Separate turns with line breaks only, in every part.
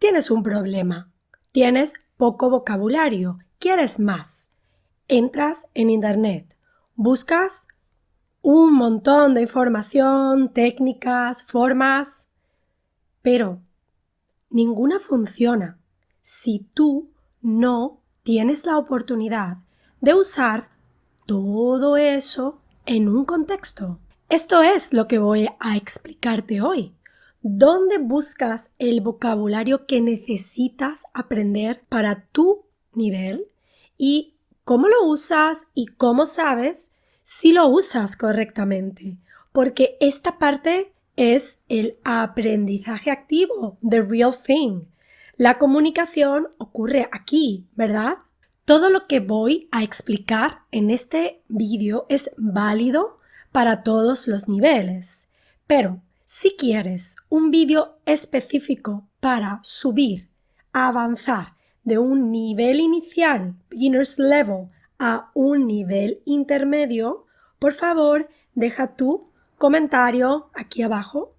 tienes un problema, tienes poco vocabulario, quieres más. Entras en internet, buscas un montón de información, técnicas, formas, pero ninguna funciona si tú no tienes la oportunidad de usar todo eso en un contexto. Esto es lo que voy a explicarte hoy. ¿Dónde buscas el vocabulario que necesitas aprender para tu nivel? ¿Y cómo lo usas y cómo sabes si lo usas correctamente? Porque esta parte es el aprendizaje activo, the real thing. La comunicación ocurre aquí, ¿verdad? Todo lo que voy a explicar en este vídeo es válido para todos los niveles, pero si quieres un vídeo específico para subir, avanzar de un nivel inicial, beginner's level, a un nivel intermedio, por favor, deja tu comentario aquí abajo.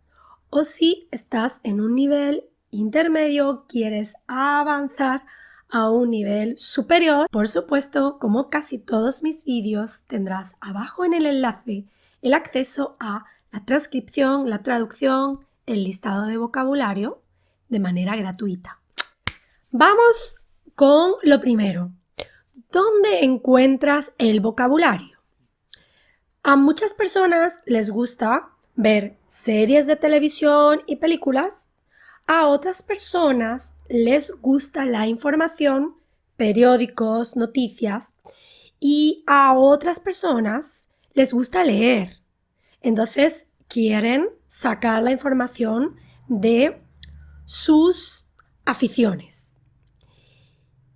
O si estás en un nivel intermedio, quieres avanzar a un nivel superior, por supuesto, como casi todos mis vídeos, tendrás abajo en el enlace el acceso a la transcripción, la traducción, el listado de vocabulario de manera gratuita. Vamos con lo primero. ¿Dónde encuentras el vocabulario? A muchas personas les gusta ver series de televisión y películas. A otras personas les gusta la información, periódicos, noticias, y a otras personas les gusta leer. Entonces quieren sacar la información de sus aficiones.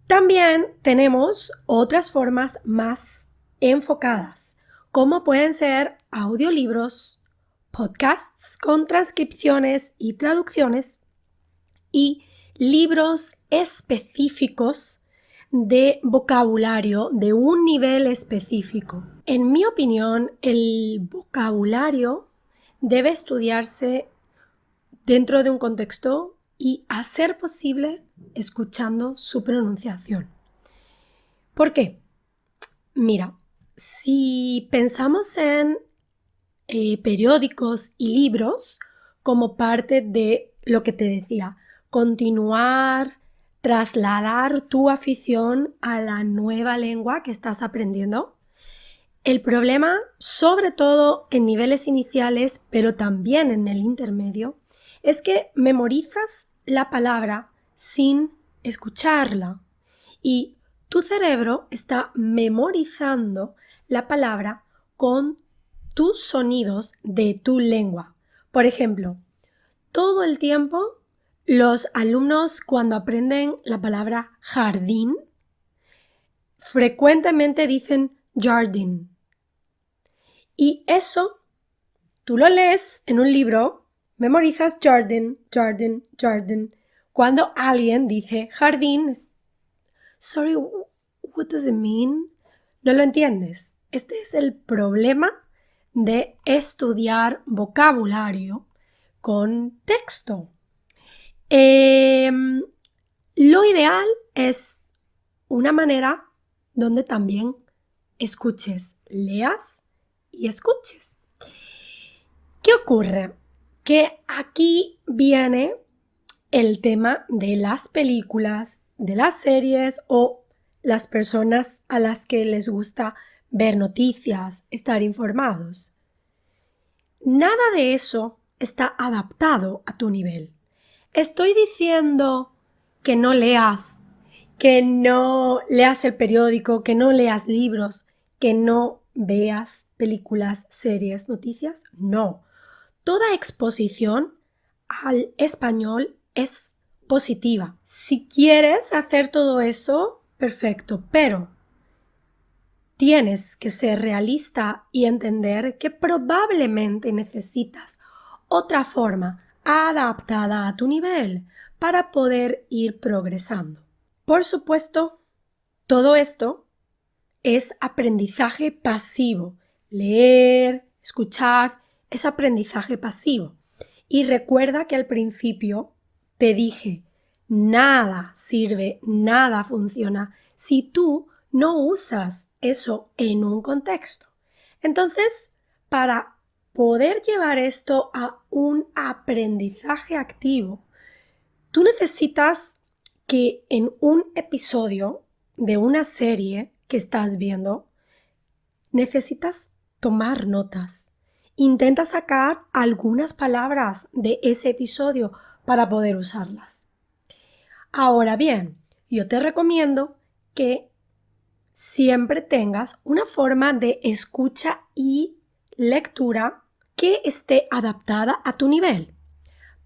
También tenemos otras formas más enfocadas, como pueden ser audiolibros, podcasts con transcripciones y traducciones, y libros específicos de vocabulario de un nivel específico. En mi opinión, el vocabulario debe estudiarse dentro de un contexto y, a ser posible, escuchando su pronunciación. ¿Por qué? Mira, si pensamos en periódicos y libros como parte de lo que te decía, continuar, trasladar tu afición a la nueva lengua que estás aprendiendo. El problema, sobre todo en niveles iniciales, pero también en el intermedio, es que memorizas la palabra sin escucharla y tu cerebro está memorizando la palabra con tus sonidos de tu lengua. Por ejemplo, todo el tiempo los alumnos, cuando aprenden la palabra jardín, frecuentemente dicen jardín. Y eso tú lo lees en un libro, memorizas jardín, jardín, jardín. Cuando alguien dice jardín, sorry, what does it mean? No lo entiendes. Este es el problema de estudiar vocabulario con texto. Lo ideal es una manera donde también escuches, leas y escuches. ¿Qué ocurre? Que aquí viene el tema de las películas, de las series o las personas a las que les gusta ver noticias, estar informados. Nada de eso está adaptado a tu nivel. Estoy diciendo que no leas, que no leas el periódico, que no leas libros, que no veas películas, series, noticias. No. Toda exposición al español es positiva. Si quieres hacer todo eso, perfecto, pero tienes que ser realista y entender que probablemente necesitas otra forma adaptada a tu nivel para poder ir progresando. Por supuesto, todo esto es aprendizaje pasivo. Leer, escuchar, es aprendizaje pasivo. Y recuerda que al principio te dije, nada sirve, nada funciona si tú no usas eso en un contexto. Entonces, para poder llevar esto a un aprendizaje activo, tú necesitas que en un episodio de una serie que estás viendo, necesitas tomar notas. Intenta sacar algunas palabras de ese episodio para poder usarlas. Ahora bien, yo te recomiendo que siempre tengas una forma de escucha y lectura que esté adaptada a tu nivel.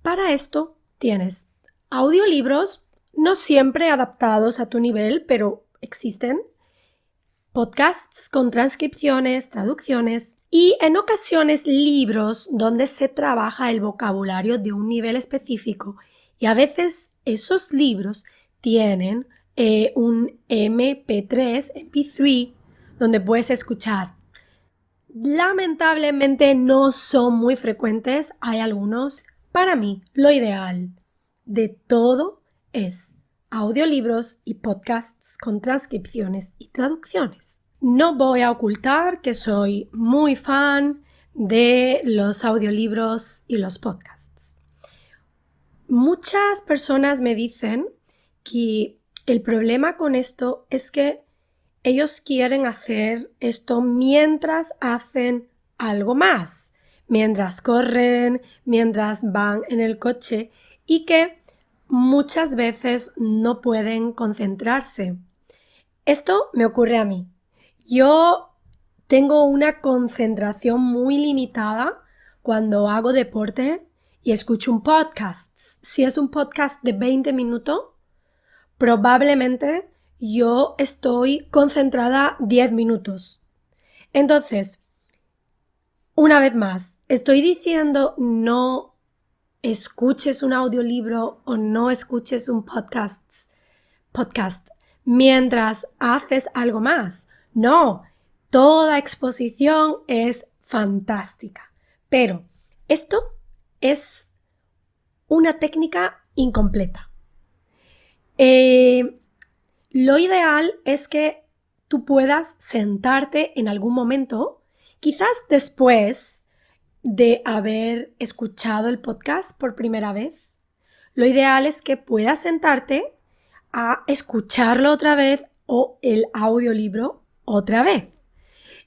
Para esto tienes audiolibros, no siempre adaptados a tu nivel, pero existen. Podcasts con transcripciones, traducciones y en ocasiones libros donde se trabaja el vocabulario de un nivel específico y a veces esos libros tienen un MP3, MP3 donde puedes escuchar. Lamentablemente no son muy frecuentes, hay algunos. Para mí, lo ideal de todo es audiolibros y podcasts con transcripciones y traducciones. No voy a ocultar que soy muy fan de los audiolibros y los podcasts. Muchas personas me dicen que el problema con esto es que ellos quieren hacer esto mientras hacen algo más, mientras corren, mientras van en el coche y que muchas veces no pueden concentrarse. Esto me ocurre a mí. Yo tengo una concentración muy limitada cuando hago deporte y escucho un podcast. Si es un podcast de 20 minutos, probablemente yo estoy concentrada 10 minutos. Entonces, una vez más, estoy diciendo no escuches un audiolibro o no escuches un podcast mientras haces algo más. No, toda exposición es fantástica, pero esto es una técnica incompleta. Lo ideal es que tú puedas sentarte en algún momento, quizás después de haber escuchado el podcast por primera vez. Lo ideal es que puedas sentarte a escucharlo otra vez o el audiolibro otra vez.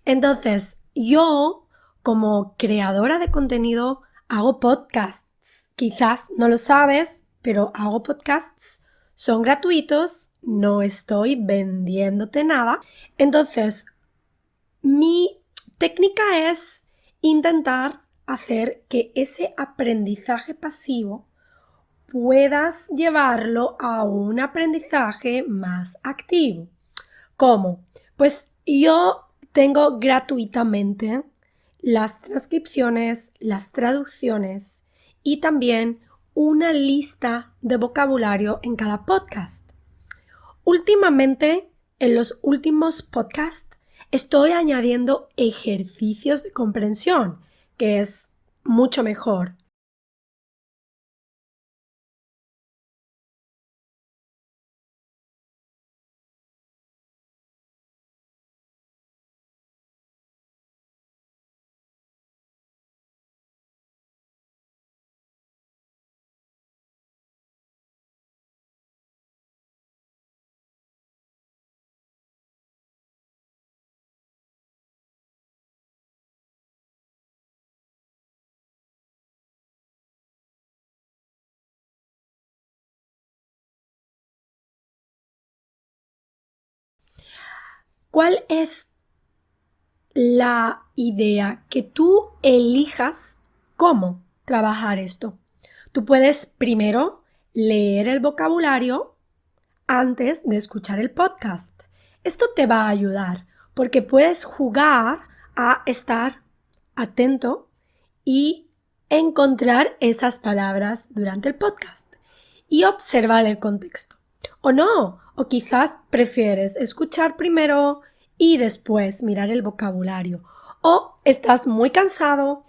Entonces, yo, como creadora de contenido, hago podcasts. Quizás no lo sabes, pero hago podcasts. Son gratuitos, no estoy vendiéndote nada. Entonces, mi técnica es intentar hacer que ese aprendizaje pasivo puedas llevarlo a un aprendizaje más activo. ¿Cómo? Pues yo tengo gratuitamente las transcripciones, las traducciones y también una lista de vocabulario en cada podcast. Últimamente, en los últimos podcasts, estoy añadiendo ejercicios de comprensión, que es mucho mejor. ¿Cuál es la idea? Que tú elijas cómo trabajar esto. Tú puedes primero leer el vocabulario antes de escuchar el podcast. Esto te va a ayudar porque puedes jugar a estar atento y encontrar esas palabras durante el podcast y observar el contexto. O no, o quizás prefieres escuchar primero y después mirar el vocabulario. O estás muy cansado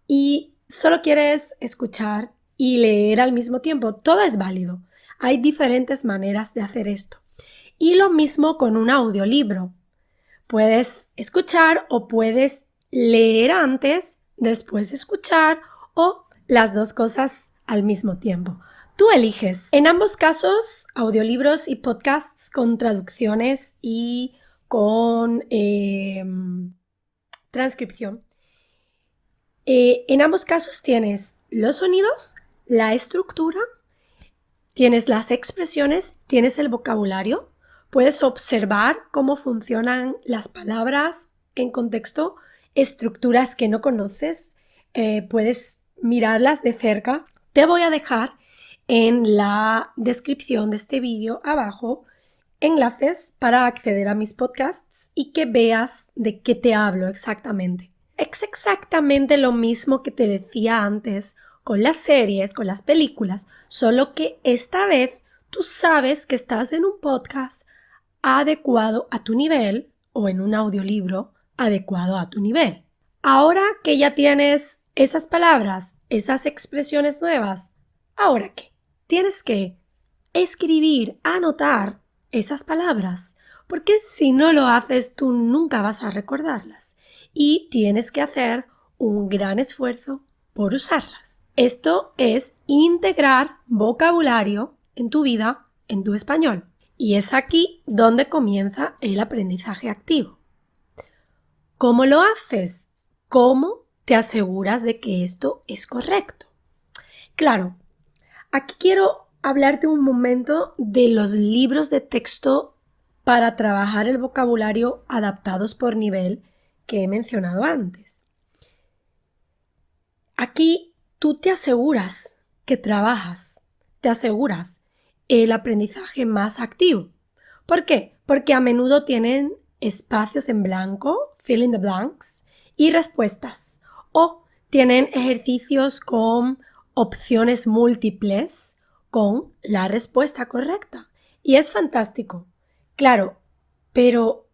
y solo quieres escuchar y leer al mismo tiempo. Todo es válido. Hay diferentes maneras de hacer esto. Y lo mismo con un audiolibro. Puedes escuchar o puedes leer antes, después escuchar o las dos cosas al mismo tiempo. Tú eliges. En ambos casos, audiolibros y podcasts con traducciones y con transcripción. En ambos casos tienes los sonidos, la estructura, tienes las expresiones, tienes el vocabulario. Puedes observar cómo funcionan las palabras en contexto, estructuras que no conoces. Puedes mirarlas de cerca. Te voy a dejar en la descripción de este vídeo abajo enlaces para acceder a mis podcasts y que veas de qué te hablo exactamente. Es exactamente lo mismo que te decía antes con las series, con las películas, solo que esta vez tú sabes que estás en un podcast adecuado a tu nivel o en un audiolibro adecuado a tu nivel. Ahora que ya tienes esas palabras, esas expresiones nuevas, ¿ahora qué? Tienes que escribir, anotar esas palabras, porque si no lo haces tú nunca vas a recordarlas y tienes que hacer un gran esfuerzo por usarlas. Esto es integrar vocabulario en tu vida, en tu español. Y es aquí donde comienza el aprendizaje activo. ¿Cómo lo haces? ¿Cómo te aseguras de que esto es correcto? Claro, aquí quiero hablarte un momento de los libros de texto para trabajar el vocabulario adaptados por nivel que he mencionado antes. Aquí tú te aseguras que trabajas, te aseguras el aprendizaje más activo. ¿Por qué? Porque a menudo tienen espacios en blanco, fill in the blanks, y respuestas. O tienen ejercicios con opciones múltiples con la respuesta correcta. Y es fantástico. Claro, pero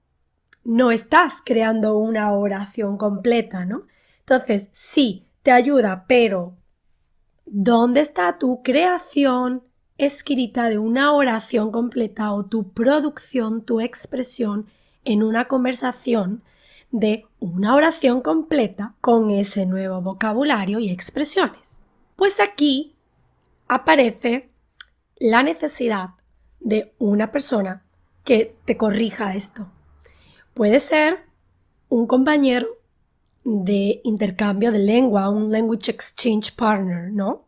no estás creando una oración completa, ¿no? Entonces, sí, te ayuda, pero ¿dónde está tu creación escrita de una oración completa o tu producción, tu expresión en una conversación de una oración completa con ese nuevo vocabulario y expresiones? Pues aquí aparece la necesidad de una persona que te corrija esto. Puede ser un compañero de intercambio de lengua, un language exchange partner, ¿no?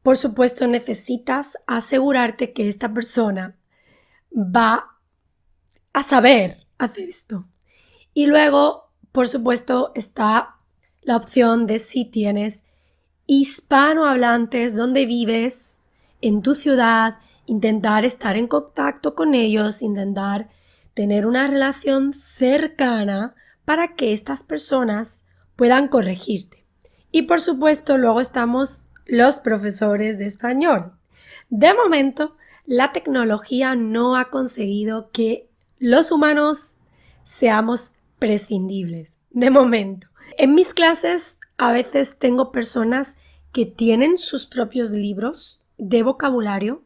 Por supuesto, necesitas asegurarte que esta persona va a saber hacer esto. Y luego, por supuesto, está la opción de si tienes hispanohablantes donde vives, en tu ciudad, intentar estar en contacto con ellos, intentar tener una relación cercana para que estas personas puedan corregirte. Y por supuesto, luego estamos los profesores de español. De momento, la tecnología no ha conseguido que los humanos seamos prescindibles. De momento. En mis clases a veces tengo personas que tienen sus propios libros de vocabulario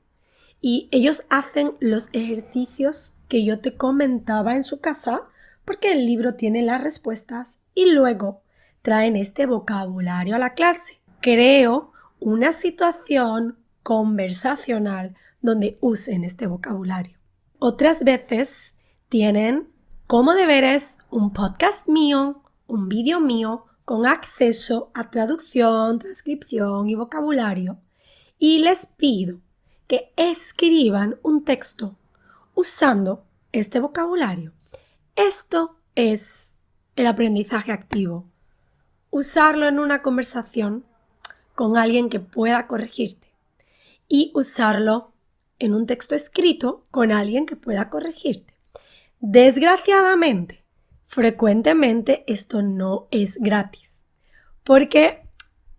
y ellos hacen los ejercicios que yo te comentaba en su casa porque el libro tiene las respuestas y luego traen este vocabulario a la clase. Creo una situación conversacional donde usen este vocabulario. Otras veces tienen como deberes un podcast mío, un vídeo mío con acceso a traducción, transcripción y vocabulario y les pido que escriban un texto usando este vocabulario. Esto es el aprendizaje activo. Usarlo en una conversación con alguien que pueda corregirte y usarlo en un texto escrito con alguien que pueda corregirte. Desgraciadamente, frecuentemente esto no es gratis, porque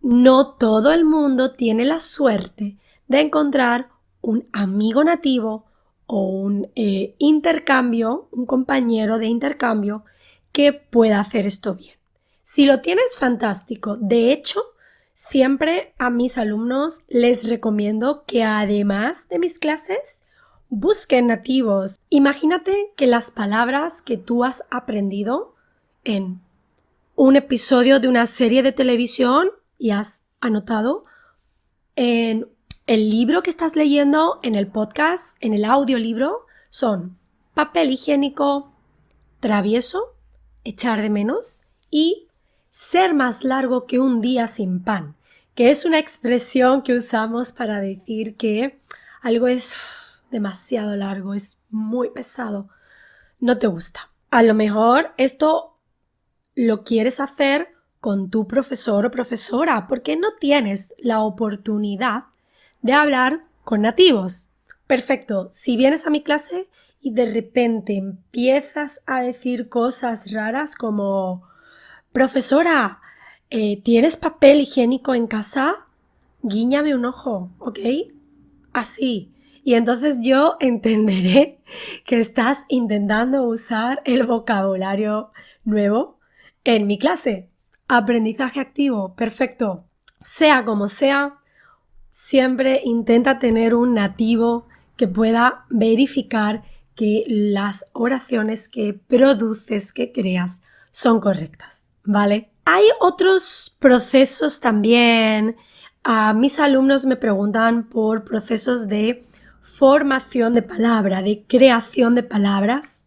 no todo el mundo tiene la suerte de encontrar un amigo nativo o un intercambio, un compañero de intercambio que pueda hacer esto bien. Si lo tienes, fantástico. De hecho, Siempre a mis alumnos les recomiendo que además de mis clases, busquen nativos. Imagínate que las palabras que tú has aprendido en un episodio de una serie de televisión y has anotado en el libro que estás leyendo, en el podcast, en el audiolibro, son papel higiénico, travieso, echar de menos y ser más largo que un día sin pan, que es una expresión que usamos para decir que algo es demasiado largo, es muy pesado, no te gusta. A lo mejor esto lo quieres hacer con tu profesor o profesora porque no tienes la oportunidad de hablar con nativos. Perfecto, si vienes a mi clase y de repente empiezas a decir cosas raras como profesora, ¿tienes papel higiénico en casa? Guíñame un ojo, ¿ok? Así. Y entonces yo entenderé que estás intentando usar el vocabulario nuevo en mi clase. Aprendizaje activo, perfecto. Sea como sea, siempre intenta tener un nativo que pueda verificar que las oraciones que produces, que creas, son correctas, ¿vale? Hay otros procesos también. Mis alumnos me preguntan por procesos de formación de palabra, de creación de palabras.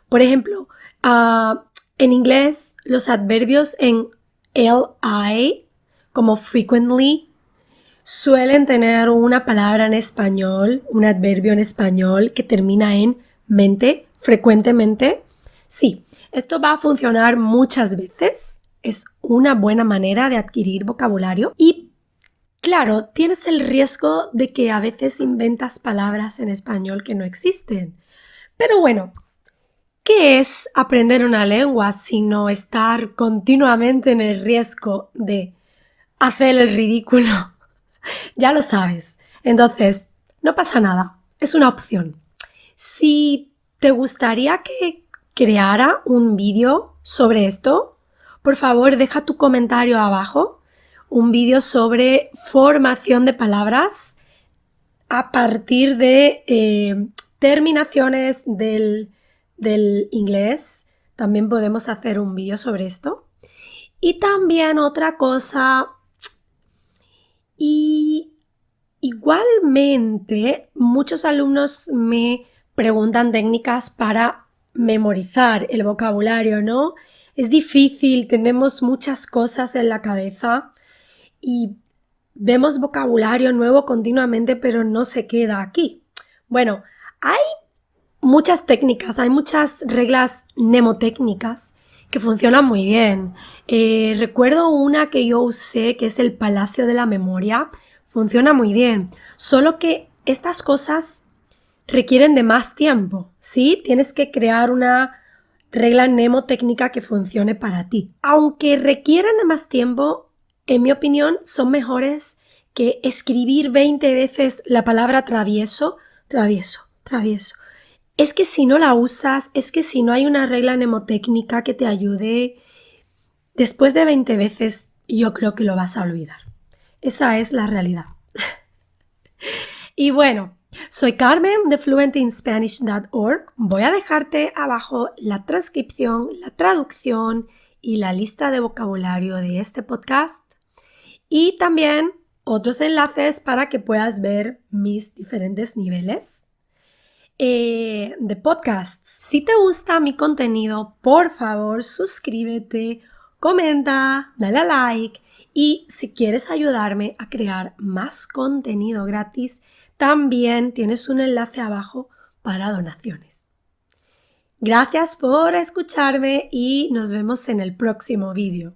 Por ejemplo, en inglés los adverbios en li, como frequently, suelen tener una palabra en español, un adverbio en español que termina en mente, frecuentemente. Sí, esto va a funcionar muchas veces. Es una buena manera de adquirir vocabulario y claro, tienes el riesgo de que a veces inventas palabras en español que no existen. Pero bueno, ¿qué es aprender una lengua sino estar continuamente en el riesgo de hacer el ridículo? Ya lo sabes. Entonces, no pasa nada. Es una opción. Si te gustaría que creara un vídeo sobre esto, por favor, deja tu comentario abajo. Un vídeo sobre formación de palabras a partir de terminaciones del inglés. También podemos hacer un vídeo sobre esto. Y también otra cosa, y igualmente muchos alumnos me preguntan técnicas para memorizar el vocabulario, ¿no? Es difícil, tenemos muchas cosas en la cabeza y vemos vocabulario nuevo continuamente, pero no se queda aquí. Bueno, hay muchas técnicas, hay muchas reglas mnemotécnicas que funcionan muy bien. Recuerdo una que yo usé, que es el Palacio de la Memoria. Funciona muy bien, solo que estas cosas requieren de más tiempo, ¿sí? Tienes que crear una regla mnemotécnica que funcione para ti. Aunque requieren de más tiempo, en mi opinión, son mejores que escribir 20 veces la palabra travieso, travieso, travieso. Es que si no la usas, es que si no hay una regla mnemotécnica que te ayude, después de 20 veces yo creo que lo vas a olvidar. Esa es la realidad. Y bueno, soy Carmen de fluentinspanish.org. Voy a dejarte abajo la transcripción, la traducción y la lista de vocabulario de este podcast. Y también otros enlaces para que puedas ver mis diferentes niveles de podcasts. Si te gusta mi contenido, por favor, suscríbete, comenta, dale a like y si quieres ayudarme a crear más contenido gratis, también tienes un enlace abajo para donaciones. Gracias por escucharme y nos vemos en el próximo vídeo.